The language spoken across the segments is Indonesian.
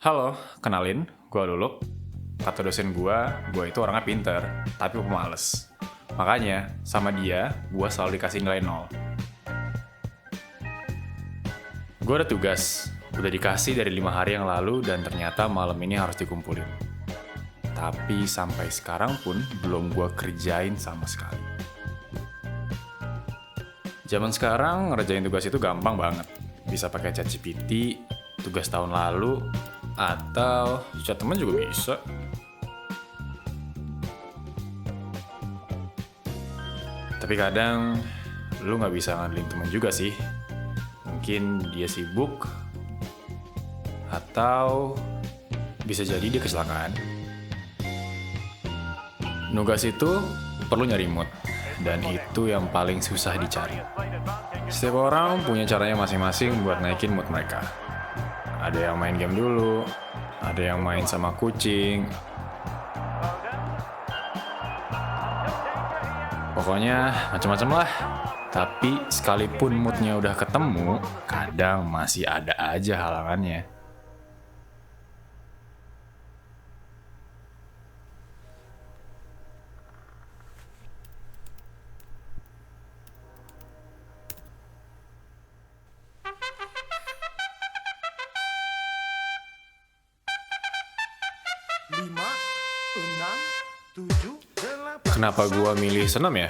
Halo, kenalin, gue Luluk. Kata dosen gue itu orangnya pinter, tapi pemalas. Makanya, sama dia, gue selalu dikasih nilai 0. Gue ada tugas, udah dikasih dari 5 hari yang lalu dan ternyata malam ini harus dikumpulin. Tapi sampai sekarang pun belum gue kerjain sama sekali. Zaman sekarang ngerjain tugas itu gampang banget. Bisa pakai ChatGPT, tugas tahun lalu, atau chat teman juga bisa. Tapi kadang lu nggak bisa ngandelin teman juga sih. Mungkin dia sibuk, atau bisa jadi dia kecelakaan. Nugas itu perlu nyari mood, dan itu yang paling susah dicari. Setiap orang punya caranya masing-masing buat naikin mood mereka. Ada yang main game dulu, ada yang main sama kucing. Pokoknya macam-macam lah. Tapi sekalipun moodnya udah ketemu, kadang masih ada aja halangannya. Kenapa gua milih senam ya?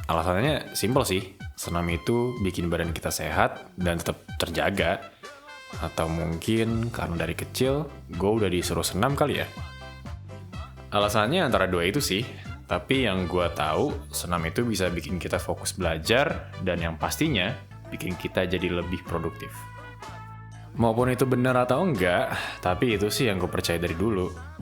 Alasannya simpel sih. Senam itu bikin badan kita sehat dan tetap terjaga. Atau mungkin karena dari kecil gua udah disuruh senam kali ya. Alasannya antara dua itu sih. Tapi yang gua tahu, senam itu bisa bikin kita fokus belajar dan yang pastinya bikin kita jadi lebih produktif. Maupun itu benar atau enggak, tapi itu sih yang gue percaya dari dulu.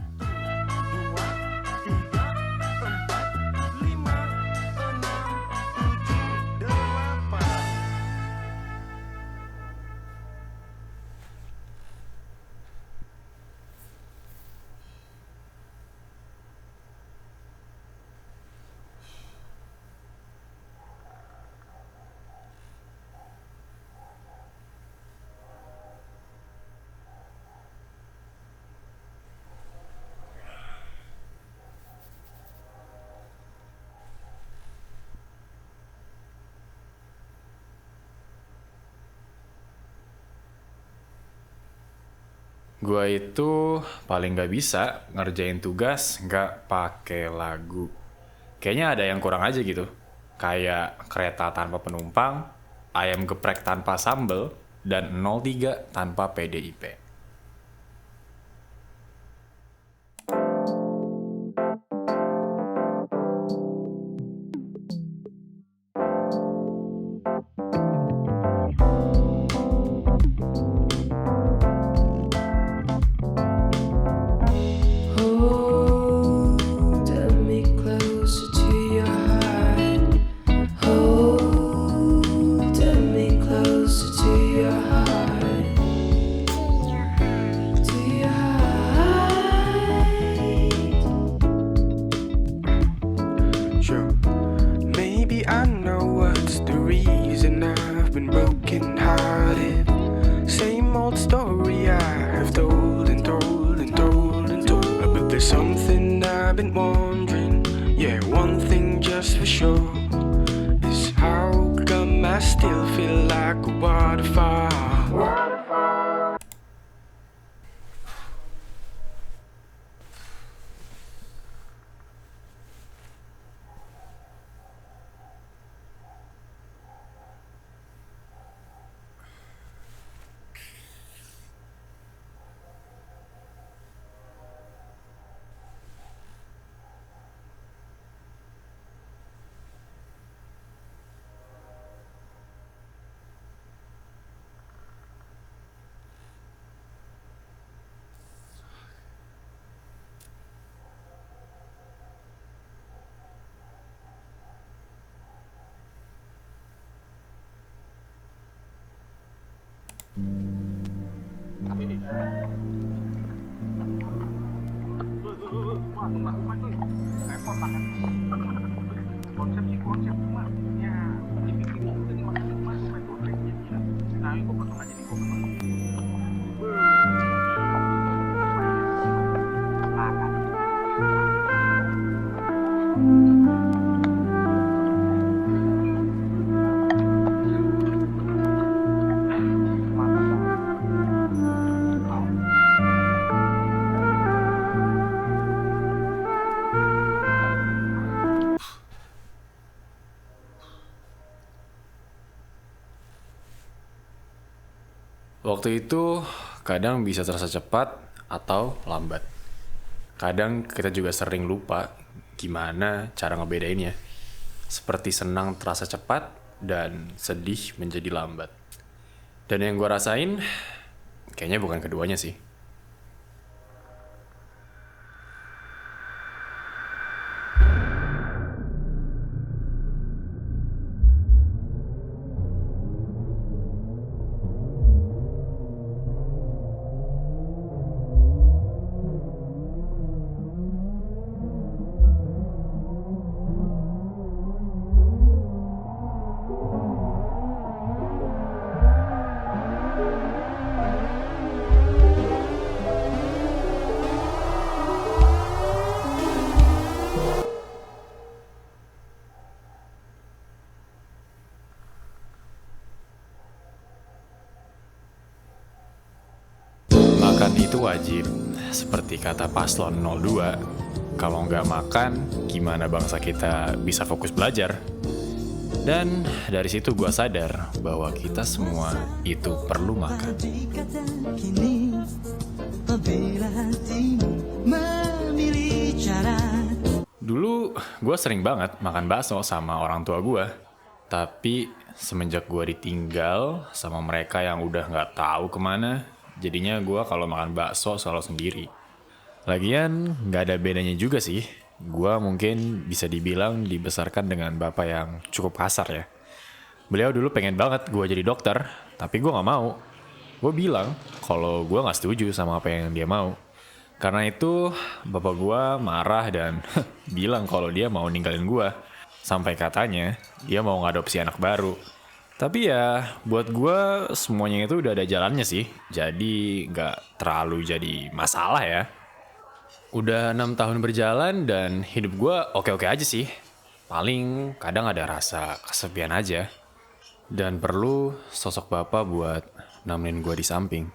Gua itu paling nggak bisa ngerjain tugas nggak pakai lagu. Kayaknya ada yang kurang aja gitu. Kayak kereta tanpa penumpang, ayam geprek tanpa sambel, dan 03 tanpa PDIP. Maybe I know what's the reason I've been broken hearted. Same old story I've told and told and told and told. But there's something I've been wondering. Yeah, one thing just for sure is how come I still feel like a waterfall. Waktu itu kadang bisa terasa cepat atau lambat. Kadang kita juga sering lupa gimana cara ngebedainnya. Seperti senang terasa cepat dan sedih menjadi lambat. Dan yang gue rasain kayaknya bukan keduanya sih. Makan itu wajib, seperti kata paslon 02. Kalau nggak makan, gimana bangsa kita bisa fokus belajar? Dan dari situ gue sadar bahwa kita semua itu perlu makan. Dulu gue sering banget makan bakso sama orang tua gue. Tapi semenjak gue ditinggal sama mereka yang udah nggak tahu kemana, jadinya gue kalau makan bakso selalu sendiri. Lagian nggak ada bedanya juga sih. Gue mungkin bisa dibilang dibesarkan dengan bapak yang cukup kasar ya. Beliau dulu pengen banget gue jadi dokter, tapi gue nggak mau. Gue bilang kalau gue nggak setuju sama apa yang dia mau. Karena itu bapak gue marah dan bilang kalau dia mau ninggalin gue. Sampai katanya dia mau ngadopsi anak baru. Tapi ya buat gue semuanya itu udah ada jalannya sih. Jadi gak terlalu jadi masalah ya. Udah 6 tahun berjalan dan hidup gue oke-oke aja sih. Paling kadang ada rasa kesepian aja. Dan perlu sosok bapak buat nemenin gue di samping.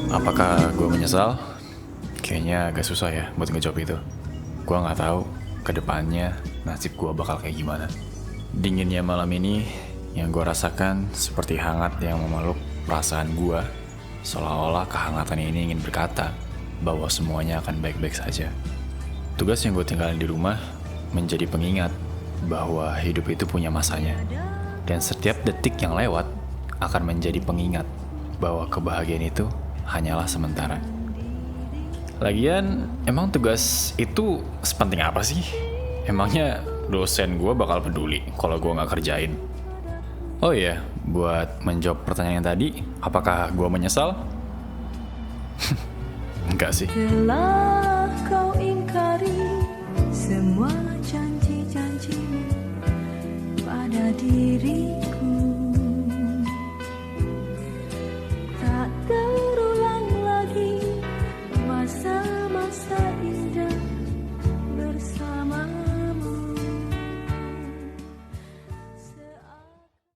Apakah gue menyesal? Kayaknya agak susah ya buat ngejawab itu. Gue gak tahu kedepannya nasib gue bakal kayak gimana. Dinginnya malam ini yang gue rasakan seperti hangat yang memeluk perasaan gue. Seolah-olah kehangatan ini ingin berkata bahwa semuanya akan baik-baik saja. tugas yang gue tinggalin di rumah menjadi pengingat bahwa hidup itu punya masanya. Dan setiap detik yang lewat akan menjadi pengingat bahwa kebahagiaan itu hanyalah sementara. Lagian, emang tugas itu sepenting apa sih? Emangnya dosen gue bakal peduli kalau gue gak kerjain? Oh iya, buat menjawab pertanyaan yang tadi, apakah gue menyesal? Enggak sih. Telah kau ingkari semua janji-janji pada diri